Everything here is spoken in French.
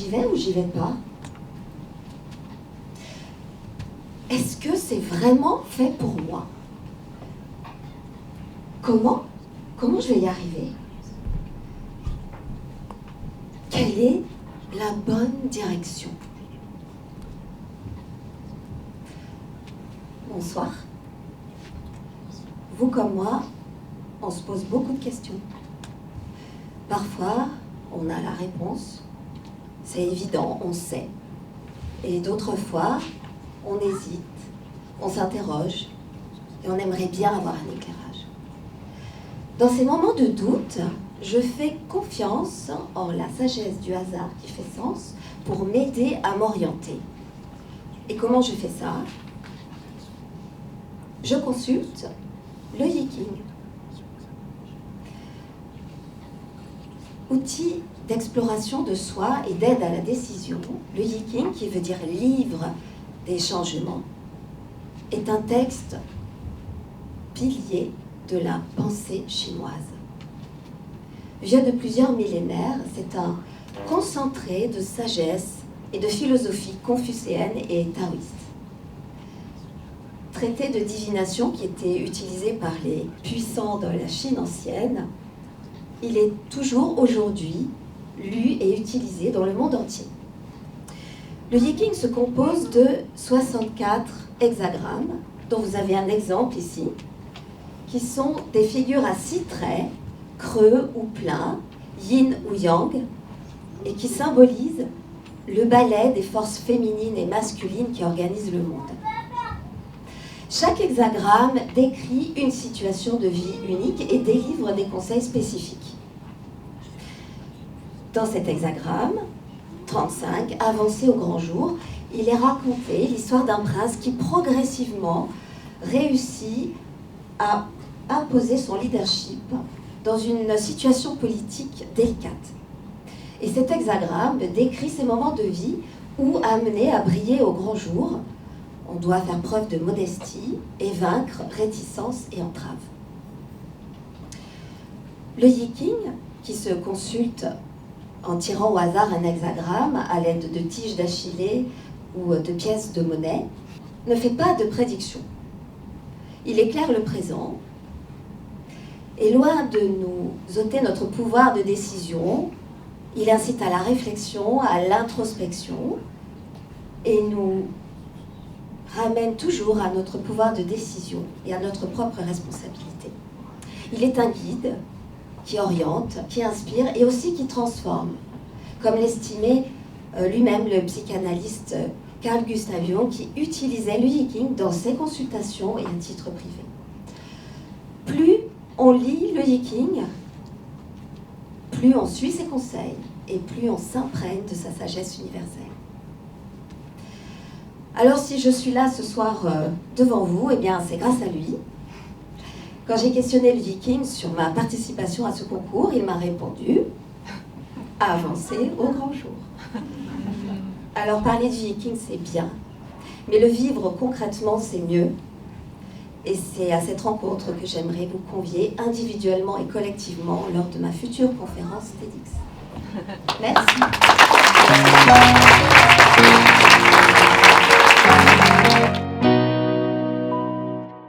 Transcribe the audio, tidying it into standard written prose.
j'y vais ou j'y vais pas? Est-ce que c'est vraiment fait pour moi? Comment je vais y arriver? Quelle est la bonne direction? Bonsoir. Vous comme moi, on se pose beaucoup de questions. Parfois, on a la réponse, c'est évident, on sait. Et d'autres fois, on hésite, on s'interroge et on aimerait bien avoir un éclairage. Dans ces moments de doute, je fais confiance en la sagesse du hasard qui fait sens pour m'aider à m'orienter. Et comment je fais ça? Je consulte le Yiking. Outil d'exploration de soi et d'aide à la décision, le Yiking, qui veut dire livre des changements, est un texte pilier de la pensée chinoise. Vieux de plusieurs millénaires, c'est un concentré de sagesse et de philosophie confucéenne et taoïste. Traité de divination qui était utilisé par les puissants de la Chine ancienne, il est toujours aujourd'hui lu et utilisé dans le monde entier. Le Yiking se compose de 64 hexagrammes, dont vous avez un exemple ici, qui sont des figures à 6 traits, creux ou pleins, yin ou yang, et qui symbolisent le ballet des forces féminines et masculines qui organisent le monde. Chaque hexagramme décrit une situation de vie unique et délivre des conseils spécifiques. Dans cet hexagramme, 35, avancé au grand jour, il est raconté l'histoire d'un prince qui progressivement réussit à imposer son leadership dans une situation politique délicate. Et cet hexagramme décrit ces moments de vie où, amené à briller au grand jour, on doit faire preuve de modestie et vaincre réticence et entrave. Le Yiking, qui se consulte en tirant au hasard un hexagramme à l'aide de tiges d'Achillée ou de pièces de monnaie, ne fait pas de prédiction. Il éclaire le présent et loin de nous ôter notre pouvoir de décision, il incite à la réflexion, à l'introspection et nous ramène toujours à notre pouvoir de décision et à notre propre responsabilité. Il est un guide qui oriente, qui inspire et aussi qui transforme, comme l'estimait lui-même le psychanalyste Carl Gustav Jung, qui utilisait le Yiking dans ses consultations et à titre privé. Plus on lit le Yiking, plus on suit ses conseils et plus on s'imprègne de sa sagesse universelle. Alors si je suis là ce soir devant vous, eh bien c'est grâce à lui. Quand j'ai questionné le Yiking sur ma participation à ce concours, il m'a répondu « à avancer au grand jour ». Alors parler du Yiking c'est bien, mais le vivre concrètement c'est mieux. Et c'est à cette rencontre que j'aimerais vous convier individuellement et collectivement lors de ma future conférence TEDx. Merci.